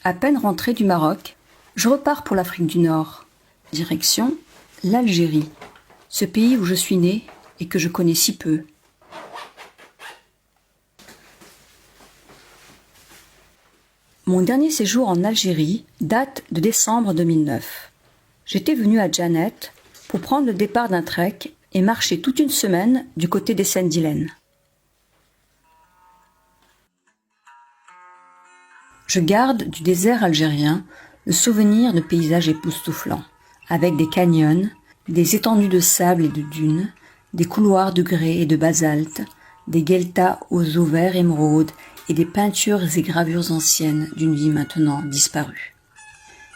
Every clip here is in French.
À peine rentré du Maroc, je repars pour l'Afrique du Nord. Direction l'Algérie, ce pays où je suis né et que je connais si peu. Mon dernier séjour en Algérie date de décembre 2009. J'étais venu à Djanet pour prendre le départ d'un trek et marcher toute une semaine du côté des Sendilènes. Je garde du désert algérien le souvenir de paysages époustouflants, avec des canyons, des étendues de sable et de dunes, des couloirs de grès et de basalte, des gueltas aux eaux vert émeraude et des peintures et gravures anciennes d'une vie maintenant disparue.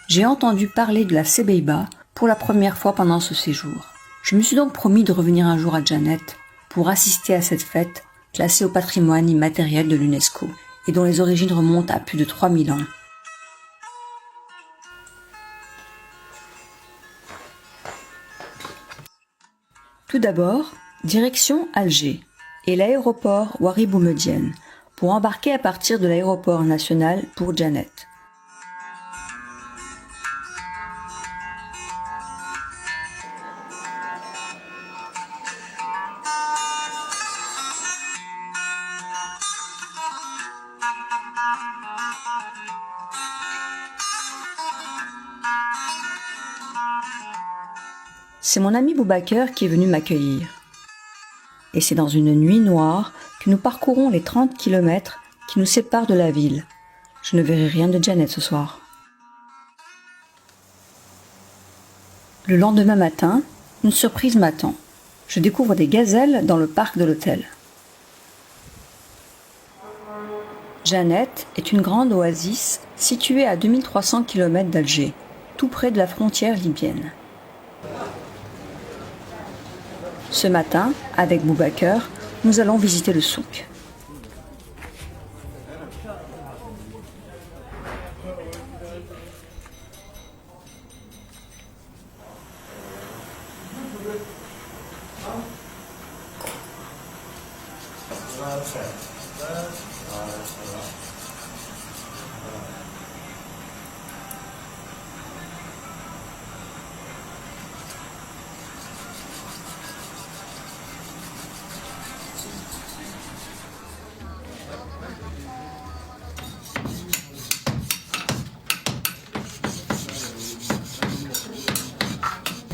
J'ai entendu parler de la Sebeiba pour la première fois pendant ce séjour. Je me suis donc promis de revenir un jour à Djanet pour assister à cette fête classée au patrimoine immatériel de l'UNESCO et dont les origines remontent à plus de 3000 ans. Tout d'abord, direction Alger et l'aéroport Ouari Boumedienne pour embarquer à partir de l'aéroport national pour Djanet. C'est mon ami Boubaker qui est venu m'accueillir. Et c'est dans une nuit noire que nous parcourons les 30 kilomètres qui nous séparent de la ville. Je ne verrai rien de Djanet ce soir. Le lendemain matin, une surprise m'attend. Je découvre des gazelles dans le parc de l'hôtel. Djanet est une grande oasis située à 2300 km d'Alger, tout près de la frontière libyenne. Ce matin, avec Boubaker, nous allons visiter le souk.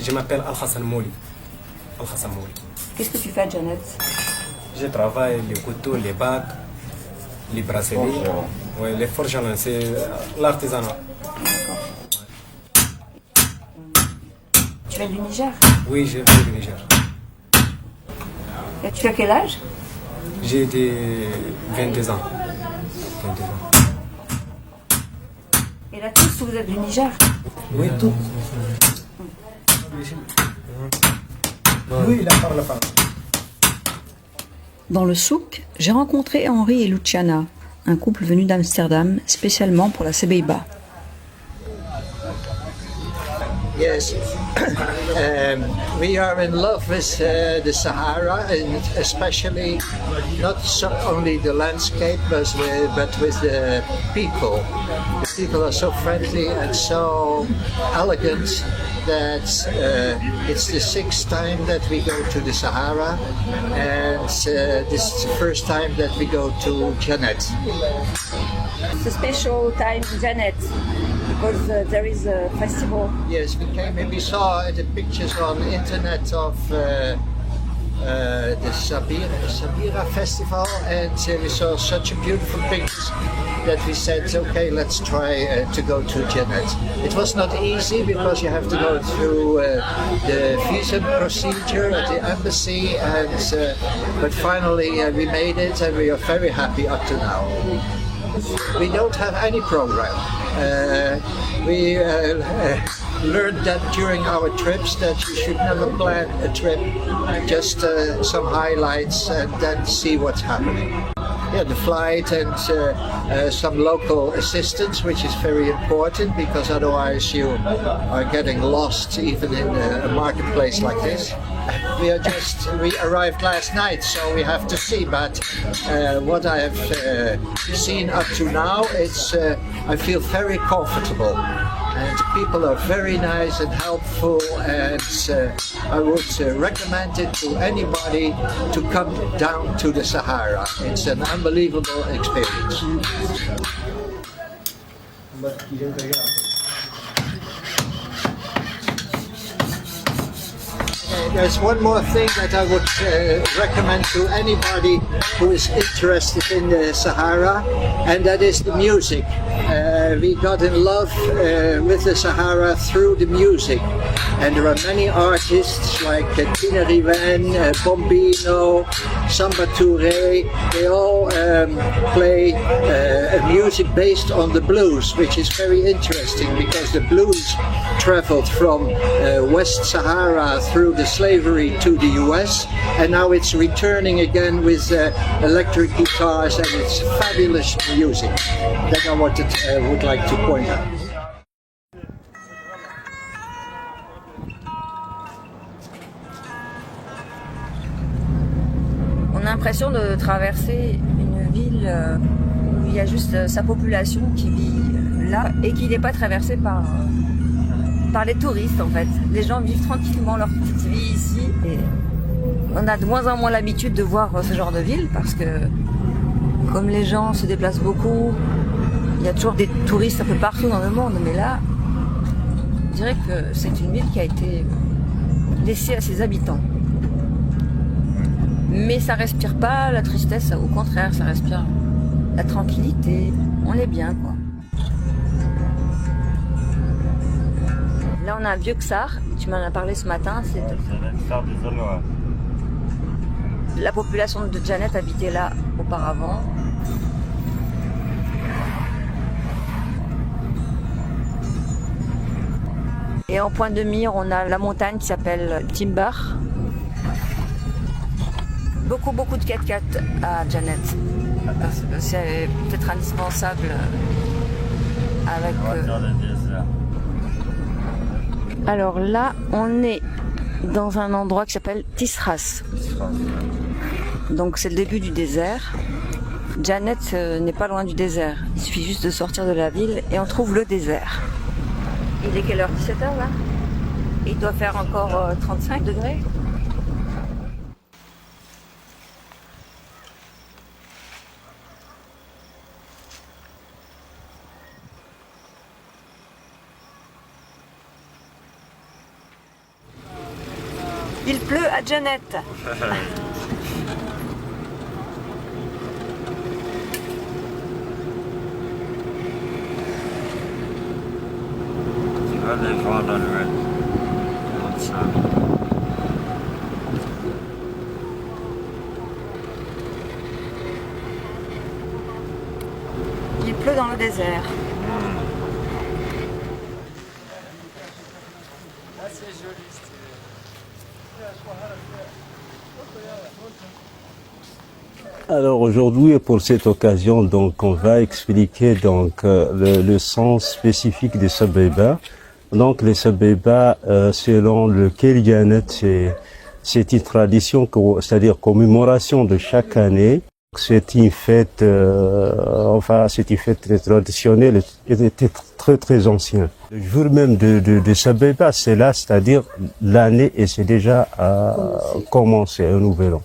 Je m'appelle Al-Hassan Mouli. Qu'est-ce que tu fais à Djanet? Je travaille les couteaux, les bagues, les bracelets, ouais, les forgerons, c'est l'artisanat. Tu viens du Niger? Oui, je viens du Niger. Et tu as quel âge? J'ai 22 ans. 22 ans. Et là tous, vous êtes du Niger? Oui, tout. Oui, il parle pas. Dans le souk, j'ai rencontré Henri et Luciana, un couple venu d'Amsterdam spécialement pour la Sebeiba. Yes, we are in love with the Sahara, and especially not so only the landscape, but with the people. The people are so friendly and so elegant that it's the 6th time that we go to the Sahara, and this is the first time that we go to Djanet. It's a special time in Djanet because there is a festival. Yes, we came and we saw the pictures on the internet of the Sabira festival, and we saw such a beautiful pictures that we said, okay, let's try to go to Djanet. It was not easy because you have to go through the visa procedure at the embassy, and but finally we made it, and we are very happy up to now. We don't have any program. We learned that during our trips that you should never plan a trip, just some highlights and then see what's happening. the flight and some local assistance, which is very important because otherwise you are getting lost even in a marketplace like this. We arrived last night, so we have to see. But what I have seen up to now, I feel very comfortable, and people are very nice and helpful. And I would recommend it to anybody to come down to the Sahara. It's an unbelievable experience. There's one more thing that I would recommend to anybody who is interested in the Sahara, and that is the music. We got in love with the Sahara through the music, and there are many artists like Tina Riven, Bombino, Samba Touré. They all play music based on the blues, which is very interesting because the blues traveled from West Sahara through the slavery to the US, and now it's returning again with electric guitars, and it's fabulous music that I would like to point out. On a l'impression de traverser une ville où il y a juste sa population qui vit là et qui n'est pas traversée par les touristes en fait. Les gens vivent tranquillement leur petite vie ici et on a de moins en moins l'habitude de voir ce genre de ville parce que comme les gens se déplacent beaucoup, il y a toujours des touristes un peu partout dans le monde, mais là, je dirais que c'est une ville qui a été laissée à ses habitants. Mais ça respire pas la tristesse, au contraire, ça respire la tranquillité. On est bien, quoi. Là, on a un vieux Ksar, tu m'en as parlé ce matin. C'est la population de Janet habitait là auparavant. Et en point de mire, on a la montagne qui s'appelle Timber. Beaucoup de 4x4 à Janet. Parce que c'est peut-être indispensable avec... Alors là, on est dans un endroit qui s'appelle Tisras. Donc c'est le début du désert. Janet n'est pas loin du désert. Il suffit juste de sortir de la ville et on trouve le désert. Il est quelle heure? 17h là? Il doit faire encore 35 degrés. Il pleut à Janet. Il pleut dans le désert. Alors aujourd'hui, pour cette occasion, donc on va expliquer donc le sens spécifique des Sabeba. Donc les Sabeba, selon lequel Janet, c'est une tradition, c'est-à-dire commémoration de chaque année. C'est une fête, c'est une fête très traditionnelle, et était très ancien. Le jour même de Sabeba, c'est là, c'est-à-dire l'année, et c'est déjà commencé un nouvel an.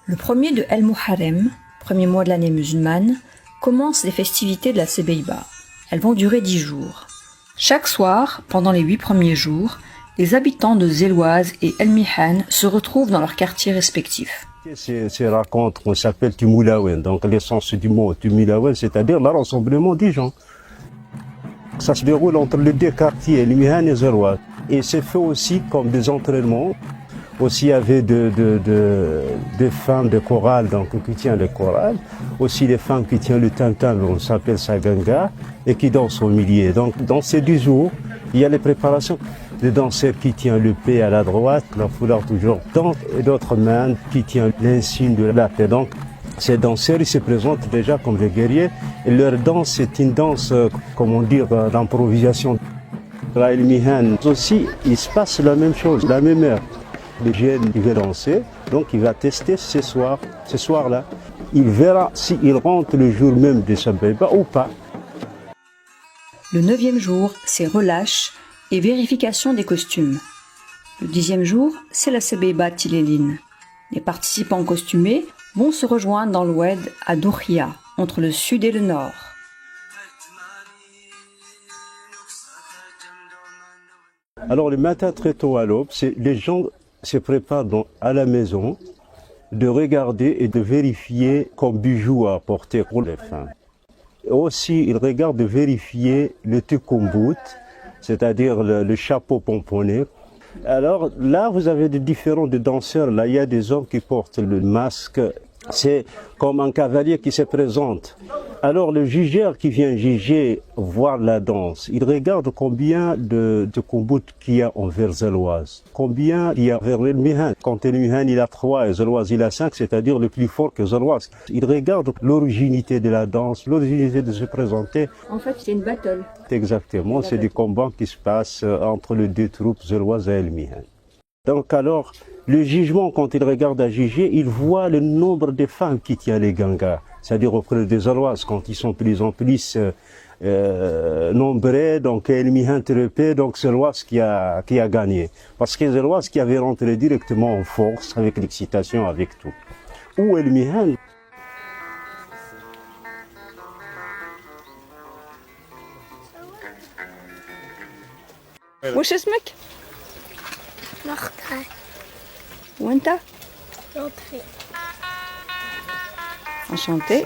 Le premier de El Muharrem, premier mois de l'année musulmane, commence les festivités de la Sebeiba. Elles vont durer 10 jours. Chaque soir, pendant les 8 premiers jours, les habitants de Zelouaz et El Mihan se retrouvent dans leurs quartiers respectifs. Ces rencontres, on s'appelle Tumulawen, donc l'essence du mot Tumulawen, c'est-à-dire le rassemblement des gens. Ça se déroule entre les deux quartiers, El Mihan et Zelouaz. Et c'est fait aussi comme des entraînements. Aussi, il y avait des femmes de chorale, donc qui tiennent le choral. Aussi, les femmes qui tiennent le tam-tam, on s'appelle Saganga, et qui dansent au milieu. Donc, dans ces 10 jours, il y a les préparations. Des danseurs qui tiennent le paix à la droite, la foulard toujours dans, et d'autres mains qui tiennent l'insigne de la paix. Donc, Ces danseurs, ils se présentent déjà comme des guerriers. Et leur danse, c'est une danse, comment dire, d'improvisation. Là, El Mihan aussi, il se passe la même chose, la même heure. Le jeune, il va danser, donc il va tester ce soir-là. Il verra s'il rentre le jour même de Sabeba ou pas. Le 9e jour, c'est relâche et vérification des costumes. Le 10e jour, c'est la Sebeba Tiléline. Les participants costumés vont se rejoindre dans l'Oued à Doukhia, entre le sud et le nord. Alors le matin très tôt à l'aube, les gens se préparent à la maison de regarder et de vérifier comme bijoux à apporter pour les femmes. Et aussi, ils regardent de vérifier le tukumbout, c'est-à-dire le chapeau pomponné. Alors là, vous avez des différents danseurs. Là, il y a des hommes qui portent le masque. C'est comme un cavalier qui se présente. Alors le jugeur qui vient juger, voir la danse, il regarde combien de kombout qu'il y a envers Zeloise, combien il y a vers El Mihan. Quand El Mihan il a 3 et Zeloise il a 5, c'est-à-dire le plus fort que Zeloise. Il regarde l'originalité de la danse, l'originalité de se présenter. En fait, c'est une battle. Exactement, c'est des combats qui se passent entre les deux troupes Zeloise et El Mihan. Donc alors, le jugement, quand il regarde à juger, il voit le nombre de femmes qui tiennent les gangas. C'est-à-dire auprès des Zeloises, quand ils sont plus en plus nombreux, donc El Mihan Trepé, donc Zeloise qui a gagné. Parce que Zeloise qui avait rentré directement en force, avec l'excitation, avec tout. Ou El Mihan. وش اسمك؟ مختار وانت؟ لطفي Enchanté.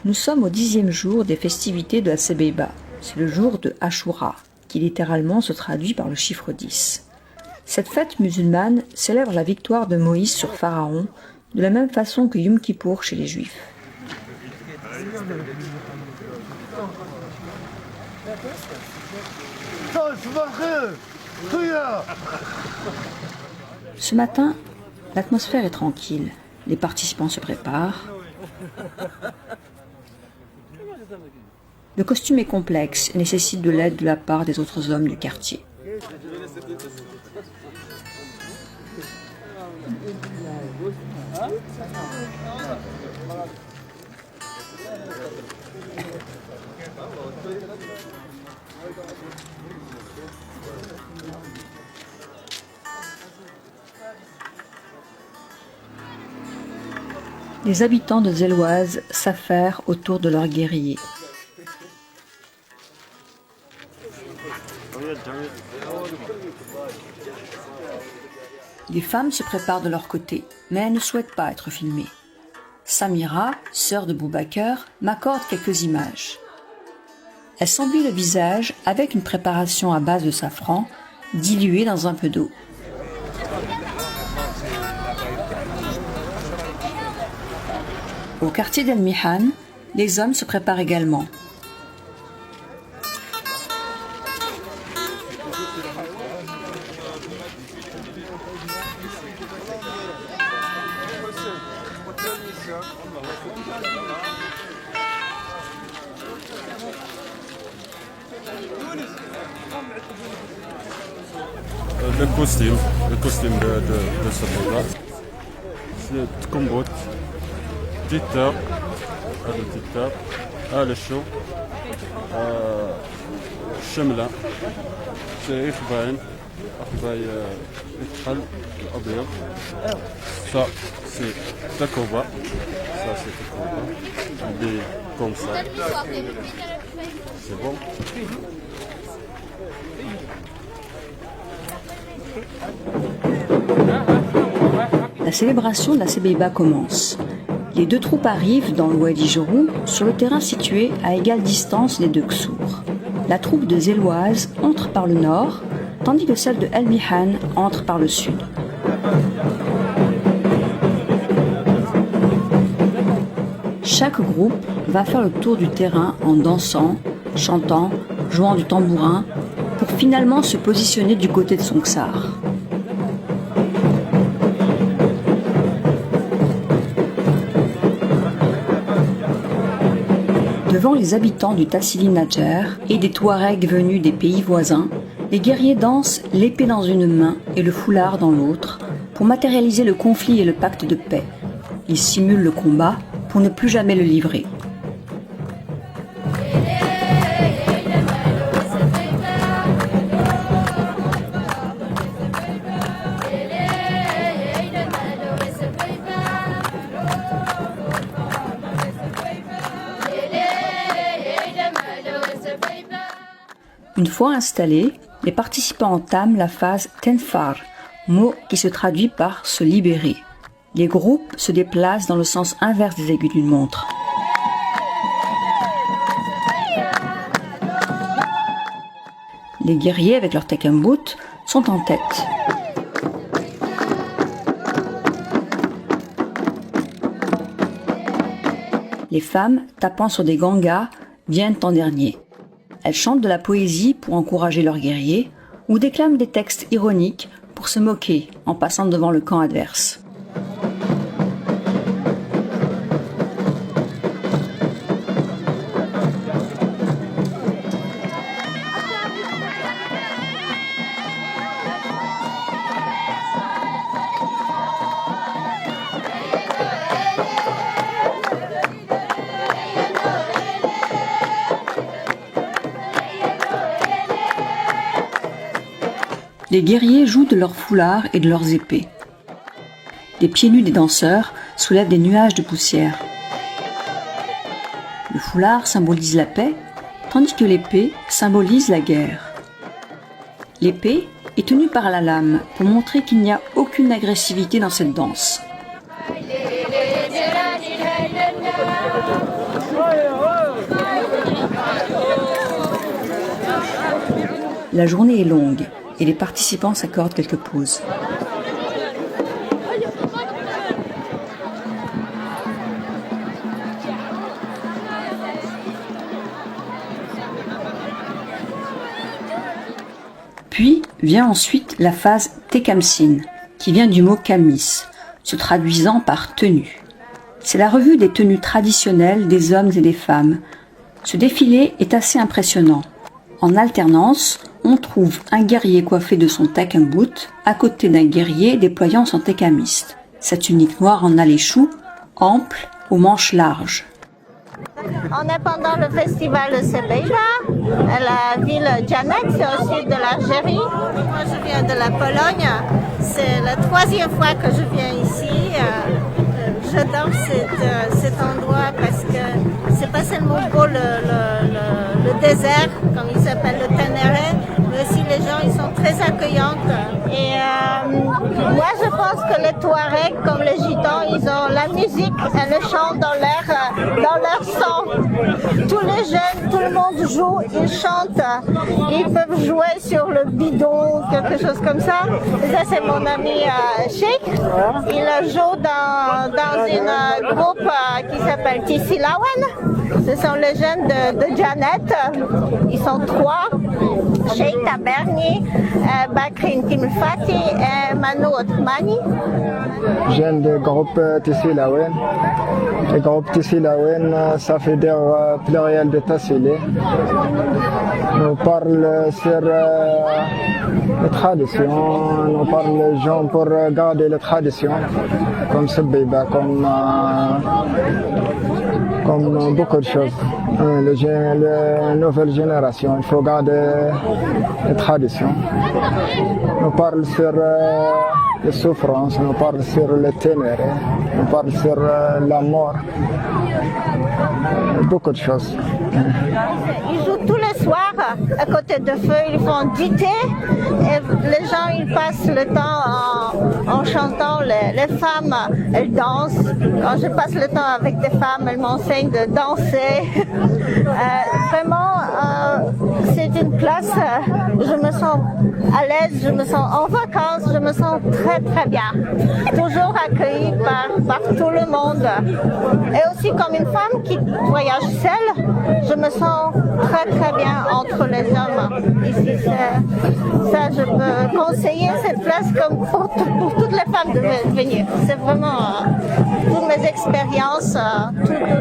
Nous sommes au 10e jour des festivités de la Sebeba. C'est le jour de Ashura, qui littéralement se traduit par le chiffre 10. Cette fête musulmane célèbre la victoire de Moïse sur Pharaon, de la même façon que Yom Kippour chez les Juifs. Ce matin, l'atmosphère est tranquille. Les participants se préparent. Le costume est complexe et nécessite de l'aide de la part des autres hommes du quartier. Les habitants de Zeloise s'affairent autour de leurs guerriers. Les femmes se préparent de leur côté, mais elles ne souhaitent pas être filmées. Samira, sœur de Boubacar, m'accorde quelques images. Elle s'emblit le visage avec une préparation à base de safran, diluée dans un peu d'eau. Au quartier d'El Mihan, les hommes se préparent également. Le costume de ce mot-là, c'est Tkombot, Tita, هذا الشو شملة سي إخباين أخباي الخل الأبيض ça c'est takoba ça c'est takoba il est comme ça c'est bon. La célébration de la Sebeiba commence. Les deux troupes arrivent dans le Wadi Jorou, sur le terrain situé à égale distance des deux Ksour. La troupe de Zéloise entre par le nord, tandis que celle de El Bihan entre par le sud. Chaque groupe va faire le tour du terrain en dansant, chantant, jouant du tambourin, pour finalement se positionner du côté de son Ksar. Devant les habitants du Tassili Nadjer et des Touaregs venus des pays voisins, les guerriers dansent l'épée dans une main et le foulard dans l'autre pour matérialiser le conflit et le pacte de paix. Ils simulent le combat pour ne plus jamais le livrer. Une fois installés, les participants entament la phase Tenfar, mot qui se traduit par se libérer. Les groupes se déplacent dans le sens inverse des aiguilles d'une montre. Les guerriers avec leur tekembut sont en tête. Les femmes, tapant sur des gangas, viennent en dernier. Elles chantent de la poésie pour encourager leurs guerriers ou déclament des textes ironiques pour se moquer en passant devant le camp adverse. Les guerriers jouent de leurs foulards et de leurs épées. Les pieds nus des danseurs soulèvent des nuages de poussière. Le foulard symbolise la paix, tandis que l'épée symbolise la guerre. L'épée est tenue par la lame pour montrer qu'il n'y a aucune agressivité dans cette danse. La journée est longue et les participants s'accordent quelques pauses. Puis vient ensuite la phase Tekamsin, qui vient du mot kamis, se traduisant par tenue. C'est la revue des tenues traditionnelles des hommes et des femmes. Ce défilé est assez impressionnant. En alternance, on trouve un guerrier coiffé de son tekembut à côté d'un guerrier déployant son tekamiste. Sa tunique noire en aléchou, ample, aux manches larges. On est pendant le festival de Sebeiba, à la ville Djanet, c'est au sud de l'Algérie. Moi je viens de la Pologne, c'est la troisième fois que je viens ici. J'adore cet endroit parce que c'est pas seulement beau le désert, comme il s'appelle le Ténéré, mais aussi les gens ils sont très accueillants. Et moi je pense que les Touaregs, comme les Gitans, ils ont la musique et le chant dans leur sang. Tous les jeunes, tout le monde joue, ils chantent, ils peuvent jouer sur le bidon, quelque chose comme ça. Et ça c'est mon ami Sheikh, il joue dans un groupe qui s'appelle Tissilawen. Ce sont les jeunes de Djanet. Ils sont trois. Sheikh Taberni, Bakrin Timfati et Manu Othmani. Jeunes du groupe Tissilawen. Le groupe Tissilawen, ça fait dire pluriel de Tassili. Nous parlons sur les traditions, nous parlons les gens pour garder les traditions, comme Sebeiba, comme beaucoup de choses. La nouvelle génération, il faut garder les traditions. On parle sur les souffrances, on parle sur le ténéré, on parle sur la mort, beaucoup de choses. Ils jouent tous les soirs à côté de feu, ils font du thé et les gens ils passent le temps en chantant. Les femmes, elles dansent. Quand je passe le temps avec des femmes, elles m'enseignent de danser. Vraiment, c'est une place, je me sens à l'aise, je me sens en vacances, je me sens très très bien. Toujours accueillie par tout le monde. Et aussi comme une femme qui voyage seule, je me sens très très bien entre les hommes. Ici, ça je peux conseiller cette place comme pour toutes les femmes de venir. C'est vraiment toutes mes expériences,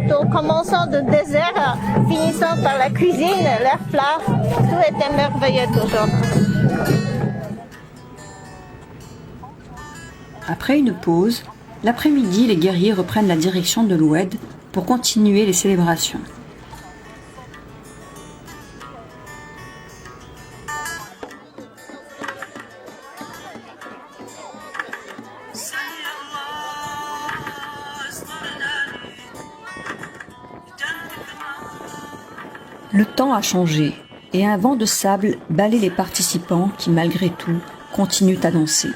tout commençant de désert, finissant par la cuisine, l'air plat, tout était merveilleux toujours. Après une pause, l'après-midi, les guerriers reprennent la direction de l'Oued pour continuer les célébrations. Le temps a changé et un vent de sable balaie les participants qui, malgré tout, continuent à danser.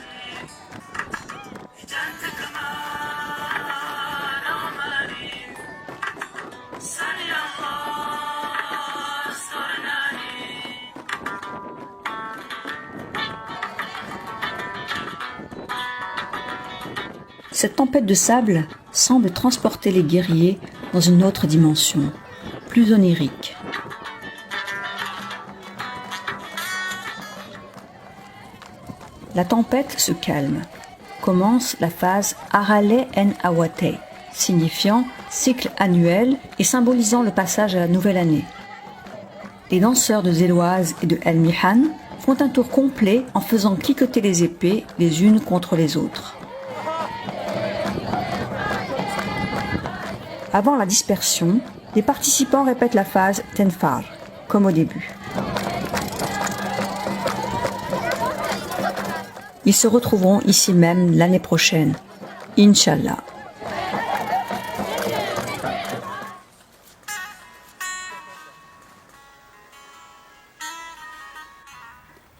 Cette tempête de sable semble transporter les guerriers dans une autre dimension, plus onirique. La tempête se calme. Commence la phase Arale en Awate, signifiant cycle annuel et symbolisant le passage à la nouvelle année. Les danseurs de Zéloise et de El Mihan font un tour complet en faisant cliqueter les épées les unes contre les autres. Avant la dispersion, les participants répètent la phase Tenfar, comme au début. Ils se retrouveront ici même l'année prochaine, Inch'Allah.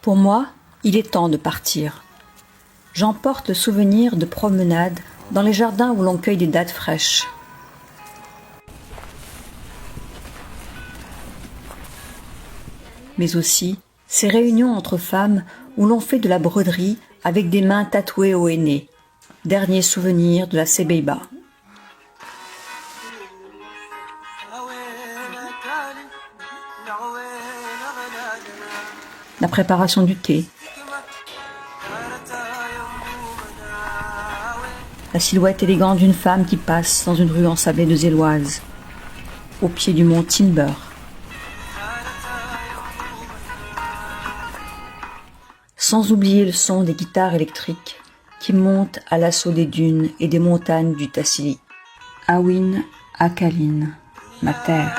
Pour moi, il est temps de partir. J'emporte le souvenir de promenades dans les jardins où l'on cueille des dattes fraîches. Mais aussi ces réunions entre femmes où l'on fait de la broderie avec des mains tatouées au henné, dernier souvenir de la Sebeiba. La préparation du thé, la silhouette élégante d'une femme qui passe dans une rue ensablée de Zéloise, au pied du mont Timber. Sans oublier le son des guitares électriques qui montent à l'assaut des dunes et des montagnes du Tassili. Awin Akalin, ma terre.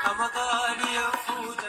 رمضان يفوت